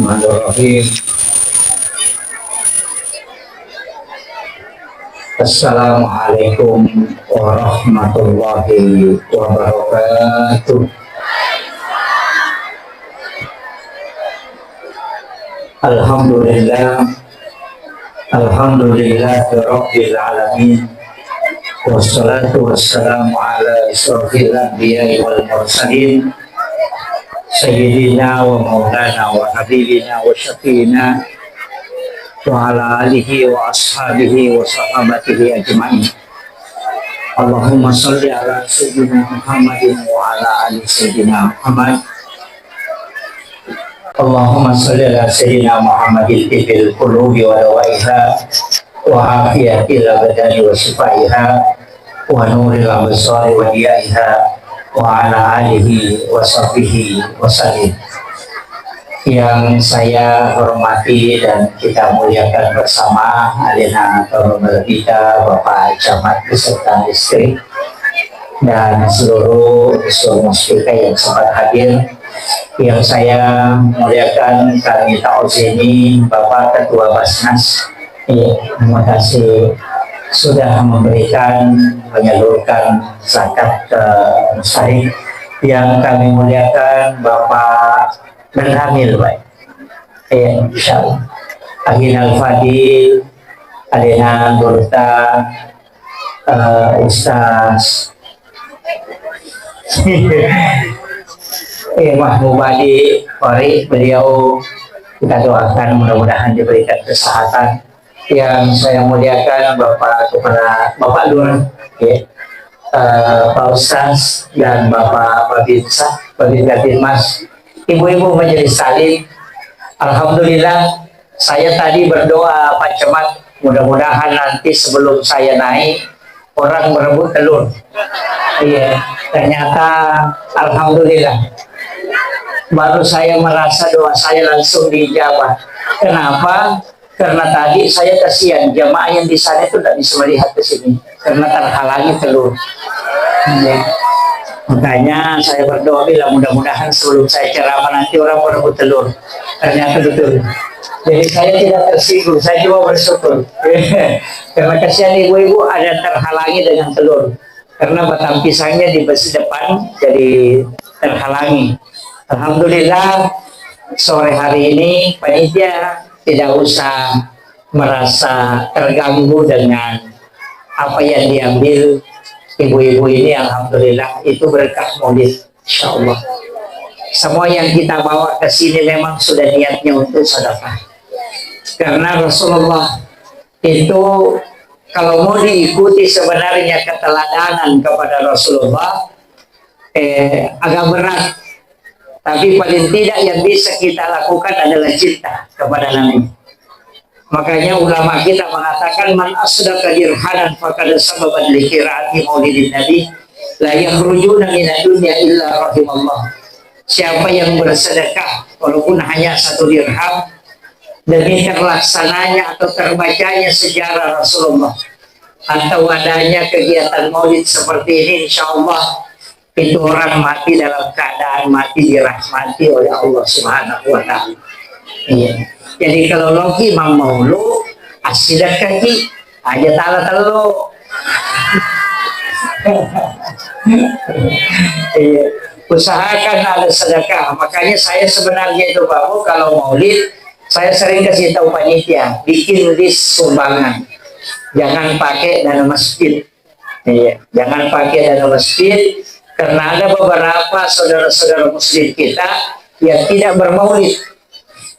Bismillahirrahmanirrahim. Assalamualaikum warahmatullahi wabarakatuh. Alhamdulillah, Rabbil alamin. Wassalatu wassalamu ala asyrofil anbiya'i wal mursalin Sayyidina wa maulana wa habibina wa syafiina wa ala alihi wa ashabihi wa sahabatihi ajma'in. Allahumma salli ala Sayyidina Muhammadin wa ala ali Sayyidina Muhammad. Allahumma salli ala Sayyidina Muhammadin tibil qulubi wa dawaiha wa afiyatil abdani wa shifaiha wa nuril absari wa diyaiha wa ala alihi wa sahbihi wa sallim. Yang saya hormati dan kita muliakan bersama Alina Torungal kita, Bapak Camat beserta istri dan seluruh muslimah yang sempat hadir. Yang saya muliakan kami ta'zimi Bapak Ketua Basnas. Terima kasih sudah memberikan menyalurkan zakat ke Mustahik. Yang kami muliakan Bapak Benhamil, baik. Insyaallah. Agina Al-Fadil, Alina Durta, Ustaz Mahmud Badi Fari, beliau kita doakan mudah-mudahan diberikan kesehatan. Yang saya muliakan Bapak Kepala Bapak Lur, Pak Ustaz dan Bapak Babinsa Mas, ibu-ibu majelis salim. Alhamdulillah, saya tadi berdoa Pak Camat, mudah-mudahan nanti sebelum saya naik orang berebut telur. Iya, ternyata alhamdulillah baru saya merasa doa saya langsung dijawab. Kenapa? Karena tadi saya kasihan jamaah yang di sana itu tidak bisa melihat ke sini karena terhalangi telur. Ya. Makanya saya berdoa bila mudah-mudahan sebelum saya ceramah nanti orang berebut telur. Ternyata betul. Jadi saya tidak tersinggung, saya cuma bersyukur. Karena kasihan ibu-ibu ada terhalangi dengan telur. Karena batang pisangnya di besi depan jadi terhalangi. Alhamdulillah sore hari ini panitia tidak usah merasa terganggu dengan apa yang diambil ibu-ibu ini. Alhamdulillah itu berkah maulid, insyaallah. Semua yang kita bawa ke sini memang sudah niatnya untuk sedekah. Karena Rasulullah itu kalau mau diikuti sebenarnya keteladanan kepada Rasulullah agak berat. Tapi paling tidak yang bisa kita lakukan adalah cinta kepada Nabi. Makanya ulama kita mengatakan man asdaqa dirhanan faqad sababan li qiraati maulidin nabi la yakhrujuna minad dunya illa rahimallah. Siapa yang bersedekah walaupun hanya 1 dirham demi terlaksananya atau terbacanya sejarah Rasulullah atau adanya kegiatan maulid seperti ini, insyaallah itu orang mati dalam keadaan mati dirahmati oleh Allah Subhanahu wa ta'ala. Iya. Jadi kalau logi mau lu asidak kaki aja tala telo. Iya. Usahakan ada sedekah. Makanya saya sebenarnya itu Bapak kalau maulid saya sering kasih tahu panitia bikin list sumbangan. Jangan pakai dana masjid. Iya. Jangan pakai dana masjid. Karena ada beberapa saudara-saudara muslim kita yang tidak bermaulid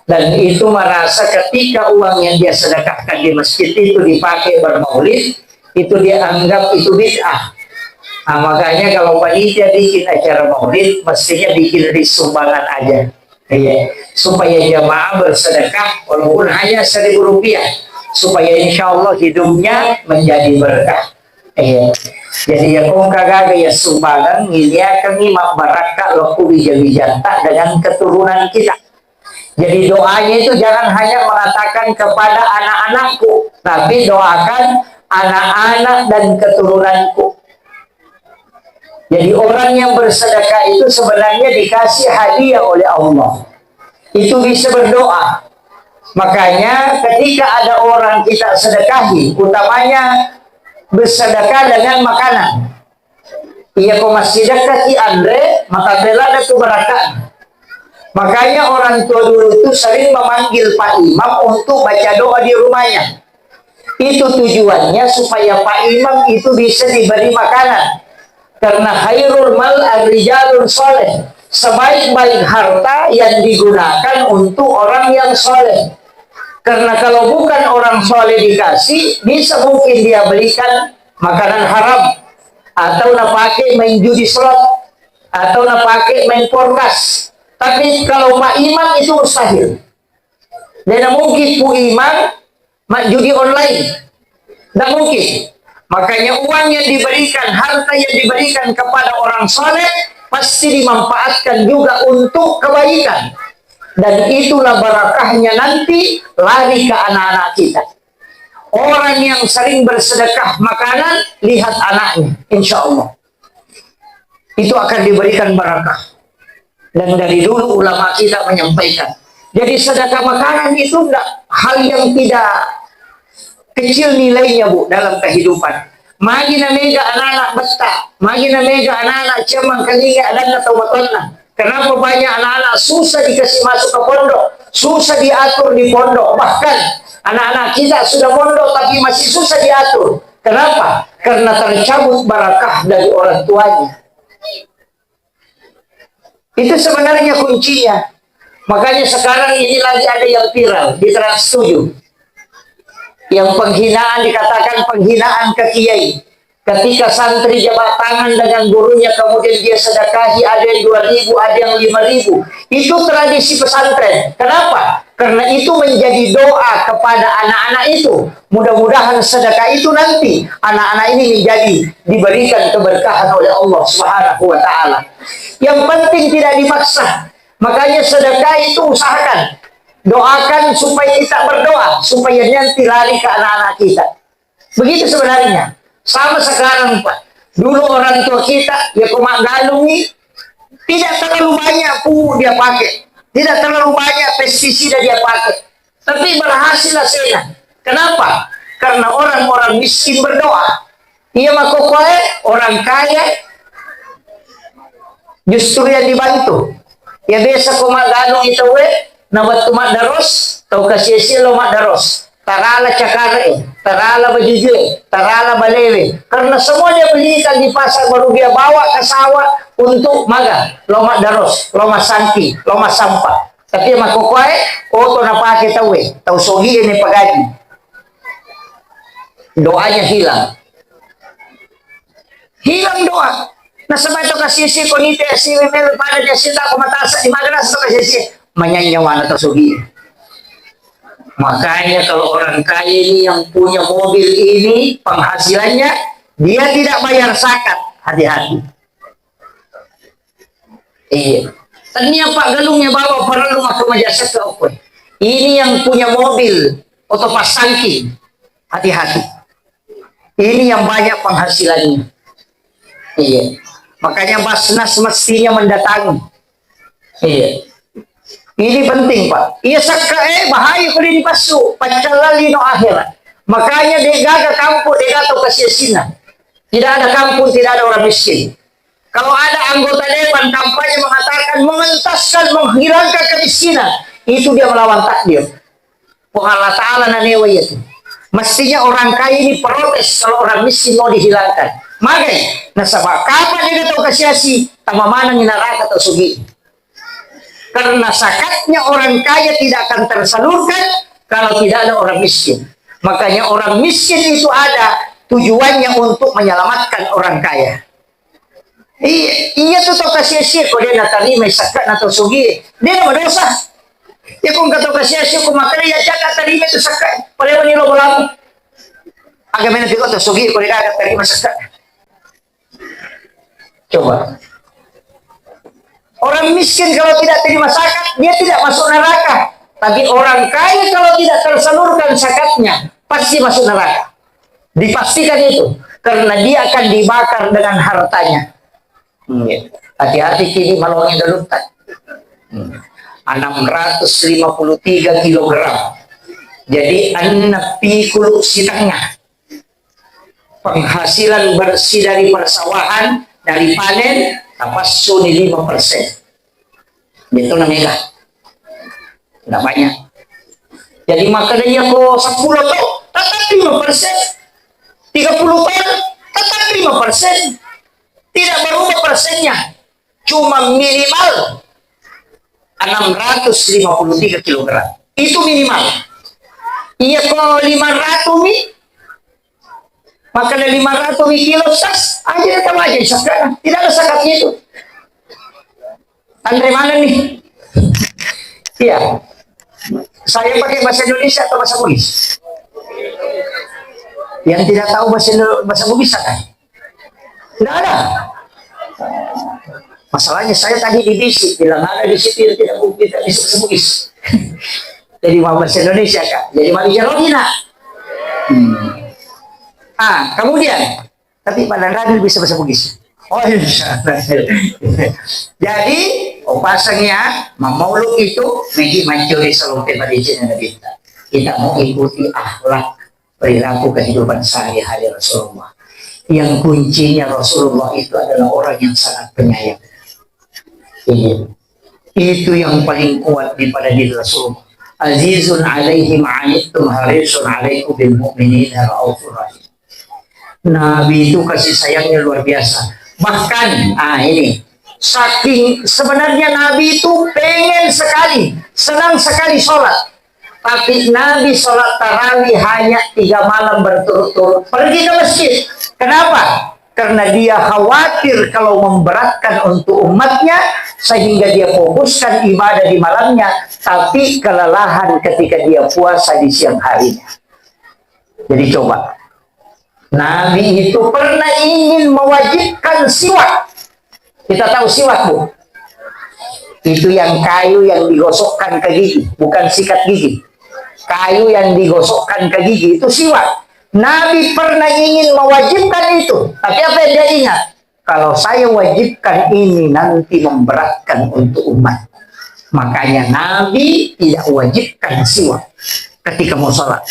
dan itu merasa ketika uang yang dia sedekahkan di masjid itu dipakai bermaulid, itu dia anggap itu bid'ah. Nah, makanya kalau panitia bikin acara maulid mestinya bikin di sumbangan aja, supaya jamaah bersedekah walaupun hanya Rp1.000 supaya insya Allah hidupnya menjadi berkah. Jadi ya kung kagaga ya sumbangan ngilia kami makbaraka loku bija-bijanta dengan keturunan kita. Jadi doanya itu jangan hanya mengatakan kepada anak-anakku, tapi doakan anak-anak dan keturunanku. Jadi orang yang bersedekah itu sebenarnya dikasih hadiah oleh Allah. itu bisa berdoa. Makanya ketika ada orang kita sedekahi, utamanya bersedekah dengan makanan. Ia kau masih dekat di Andre, maka bela ada keberkahan. Makanya orang tua dulu itu sering memanggil Pak Imam untuk baca doa di rumahnya. Itu tujuannya supaya Pak Imam itu bisa diberi makanan. Karena khairul mal ar-rijalun soleh. Sebaik-baik harta yang digunakan untuk orang yang soleh. Karena kalau bukan orang soleh dikasih, bisa mungkin dia belikan makanan haram, atau nak pakai main judi slot, atau nak pakai main porkas. Tapi kalau Pak Imam itu mustahil. Dan mungkin Pu Imam mak judi online. Tidak mungkin. Makanya uang yang diberikan, harta yang diberikan kepada orang soleh pasti dimanfaatkan juga untuk kebaikan. Dan itulah barakahnya nanti lari ke anak-anak kita. Orang yang sering bersedekah makanan, lihat anaknya, insya Allah itu akan diberikan barakah. Dan dari dulu ulama kita menyampaikan, jadi sedekah makanan itu enggak hal yang tidak kecil nilainya, Bu, dalam kehidupan. Magina mega anak-anak betah, magina mega anak-anak cemang kaliga dan atau batonna. Kenapa banyak anak-anak susah dikasih masuk ke pondok, susah diatur di pondok, bahkan anak-anak kita sudah pondok tapi masih susah diatur. Kenapa? Karena tercabut barakah dari orang tuanya. Itu sebenarnya kuncinya. Makanya sekarang ini lagi ada yang viral di Trans 7. Yang penghinaan, dikatakan penghinaan ke kiai. Ketika santri jabat tangan dengan gurunya, kemudian dia sedekahi, ada yang 2.000, ada yang 5.000. Itu tradisi pesantren. Kenapa? Karena itu menjadi doa kepada anak-anak itu. Mudah-mudahan sedekah itu nanti anak-anak ini menjadi diberikan keberkahan oleh Allah Subhanahu wa Ta'ala. Yang penting tidak dimaksa. Makanya sedekah itu usahakan. Doakan supaya kita berdoa, supaya nanti lari ke anak-anak kita. Begitu sebenarnya. Sama sekarang, Pak. Dulu orang tua kita, ya kumak galungi, tidak terlalu banyak pupuk dia pakai. Tidak terlalu banyak pestisida dia pakai. Tapi berhasil hasilnya. Kenapa? Karena orang-orang miskin berdoa. Ia makokoe, orang kaya, justru yang dibantu. Ya biasa kumak galung itu, nabat tumak daros, tau kasih silo mak daros. Tarala cakare, tarala bajujue, tarala balewe. Karena semuanya belikan di pasar baru dia bawa ke sawah untuk maga. Lomak daros, lomak santi, lomak sampah. Tapi makokoe, to napake tawe, tau sogi ini pagaji. Doanya hilang. Hilang doa. Nah sebab itu kasih si konite si memel pada jasita komatasa di magana sa kasih manyanyawan atau sogi. Makanya kalau orang kaya ini yang punya mobil ini, penghasilannya, dia tidak bayar zakat. Hati-hati. Iya. Tadinya Pak Galungnya bawa para rumah ke majasa ke Okoy. Ini yang punya mobil, otopas sangki. Hati-hati. Ini yang banyak penghasilannya. Iya. Makanya Basnas mestinya mendatangi. Iya. Ini penting, Pak. Iya saka bahaya kalau dipasu. Pacalali no akhirat. Makanya degaga kampung, degaga kasih-sina. Tidak ada kampung, tidak ada orang miskin. Kalau ada anggota dewan kampanye mengatakan mengentaskan, menghilangkan kemiskinan, itu dia melawan takdir. Allah Ta'ala nanewa itu. Mestinya orang kaya ini protes kalau orang miskin mau dihilangkan. Makanya, nasabah kapan dia tahu kasih tama mana neraka atau sugi. Karena zakatnya orang kaya tidak akan tersalurkan kalau tidak ada orang miskin. Makanya orang miskin itu ada tujuannya untuk menyelamatkan orang kaya. Iya tuh tau kasih kok dia terima zakat atau sugi. Dia tidak berdosa. Ya kung kata kasih kung makanya ya jaga terima itu zakat. Pareho nilo bolang. Agak menanti ko atau sugi kung dia agak terima zakat. Coba. Orang miskin kalau tidak terima zakat, dia tidak masuk neraka. Tapi orang kaya kalau tidak tersalurkan zakatnya, pasti masuk neraka. Dipastikan itu. Karena dia akan dibakar dengan hartanya. Hati-hati kini malongi dalutan. 653 kilogram. Jadi pikul setengah penghasilan bersih dari persawahan, dari panen, tapasuni 5%. Itu namanya tidak banyak. Jadi makanya kok 10 tahun tetap 5%, 30 tahun tetap 5%, tidak berubah persennya, cuma minimal 653 kilogram. Itu minimal. Iya kalau 500 nih, maka dari 500 kilo sas aja datang aja sekarang, tidak ada zakatnya itu. Andre mana nih? Iya, saya pakai bahasa Indonesia atau bahasa Bugis? Yang tidak tahu bahasa Bugis kan? Tidak ada. Masalahnya saya tadi dibisik, bilang ada di situ tidak bisa bahasa Bugis. Jadi mau bahasa Indonesia kak, jadi manusia Rodina. Kemudian, tapi pada radio bisa bahasa Bugis. Oh iya. Jadi, pasangnya maulud itu menjadi mencuri selumpe pada izin kita. Kita mau ikuti akhlak perilaku kehidupan sehari-hari Rasulullah. Yang kuncinya Rasulullah itu adalah orang yang sangat penyayang. Itu yang paling kuat daripada diri Rasulullah. Azizun alaihi ma'anittum harisun alaikum bil mu'minina ra'ufur rahim. Nabi itu kasih sayangnya luar biasa. Bahkan, ini saking sebenarnya Nabi itu pengen sekali, senang sekali sholat. Tapi Nabi sholat tarawih hanya 3 malam berturut-turut pergi ke masjid. Kenapa? Karena dia khawatir kalau memberatkan untuk umatnya, sehingga dia fokuskan ibadah di malamnya, tapi kelelahan ketika dia puasa di siang harinya. Jadi coba, Nabi itu pernah ingin mewajibkan siwak. Kita tahu siwak, Bu? Itu yang kayu yang digosokkan ke gigi, bukan sikat gigi. Kayu yang digosokkan ke gigi, itu siwak. Nabi pernah ingin mewajibkan itu, tapi apa yang dia ingat? Kalau saya wajibkan ini nanti memberatkan untuk umat. Makanya Nabi tidak wajibkan siwak ketika mau sholat.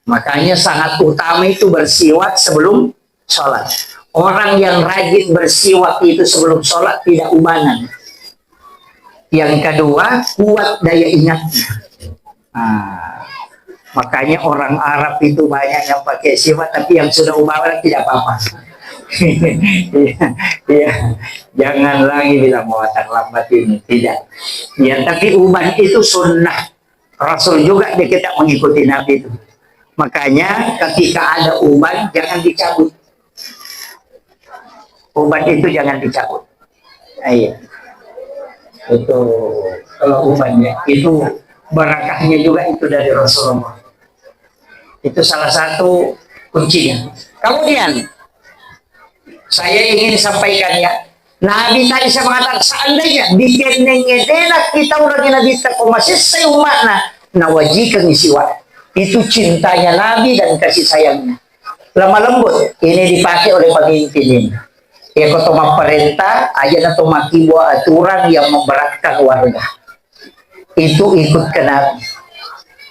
Makanya sangat utama itu bersiwak sebelum sholat. Orang yang rajin bersiwak itu sebelum sholat tidak ubanan. Yang kedua, kuat daya ingatnya. Makanya orang Arab itu banyak yang pakai siwak, tapi yang sudah ubanan tidak apa-apa. Ya, jangan lagi bilang mau terlambat ini, tidak. Ya, tapi uban itu sunnah. Rasul juga kita mengikuti Nabi itu. Makanya ketika ada uban jangan dicabut. Uban itu jangan dicabut. Iya. Itu kalau ubannya itu barakahnya juga itu dari Rasulullah. Itu salah satu kuncinya. Kemudian saya ingin sampaikan ya, Nabi tadi saya mengatakan seandainya dikeneng-ngedenak kita orang yang Nabi masih saya umatna nawajikan isiwa. Itu cintanya Nabi dan kasih sayangnya. Lemah lembut ini dipakai oleh pemimpin ini. Ya kotoma perintah aja atau maki buat aturan yang memberatkan warga. Itu ikut ke Nabi.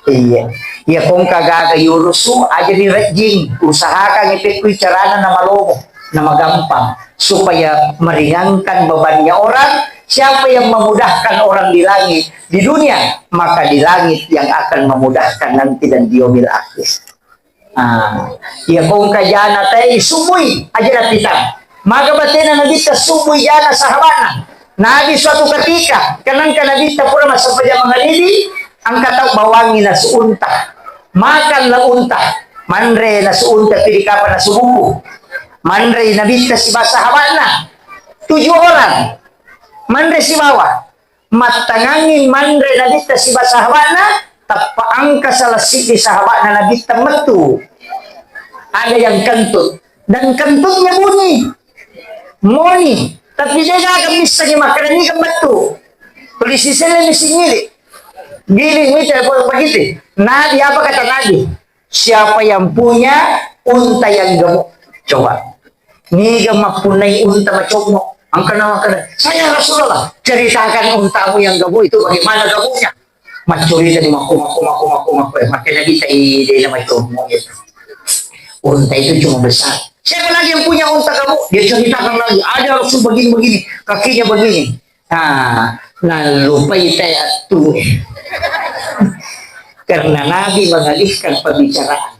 Iya. Ya kong kagak yurusu aja di rejing, usahakan ipikui carana nama lomo, nama gampang supaya meringankan bebannya orang. Siapa yang memudahkan orang di langit di dunia, maka di langit yang akan memudahkan nanti dan di yaumil akhir. Ya kong kajana teh sumui aja datang. Maka batina Nabi sumui jana sahabana. Nabi suatu ketika kenang Nabi pura masa pada mengalili angkat tahu bawangi na suunta. Makanlah unta. Manre na suunta pilih kapan na subuku. Manre Nabi si sahabana. 7 orang. Manre si bawah. Matangangin manre Nabi si sahabana. Tapaangka salah si sahabana Nabi metu. Ada yang kentut. Dan kentutnya bunyi. Moni. Tapi dia akan bisa makan ini kan betul. Polisi sini mesti ngilik. Giling itu begitu. Nabi apa kata Nabi? Siapa yang punya unta yang gemuk? Coba. Ni gemuk punai unta macomok. Angka nama kena. Saya Rasulullah, ceritakan untamu yang gabu itu bagaimana gabunya. Macuri tadi maku. Makin lagi saya ide nama itu itu. Unta itu cuma besar. Siapa lagi yang punya unta kamu? Dia ceritakan lagi. Ada Rasul begini, kakinya begini. Nah lupa saya tuh. Karena Nabi mengalihkan pembicaraan.